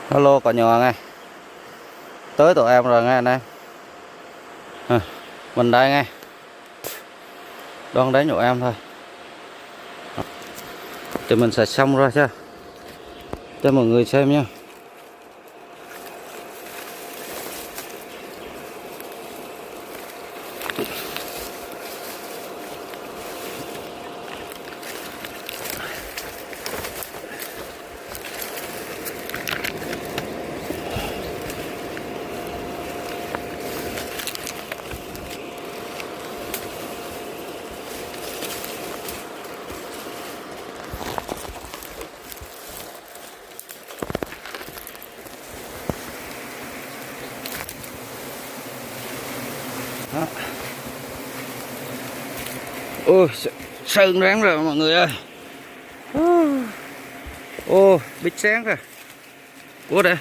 Hello cả nhà nghe. Tới tụi em rồi nghe anh em. Mình đây nghe. Đoan đến nhổ em thôi. Thì mình sẽ xong ra cho mọi người xem nha. Đó. Ôi, sơn ráng rồi mọi người ơi. Ô, bít sáng rồi. Ủa đây.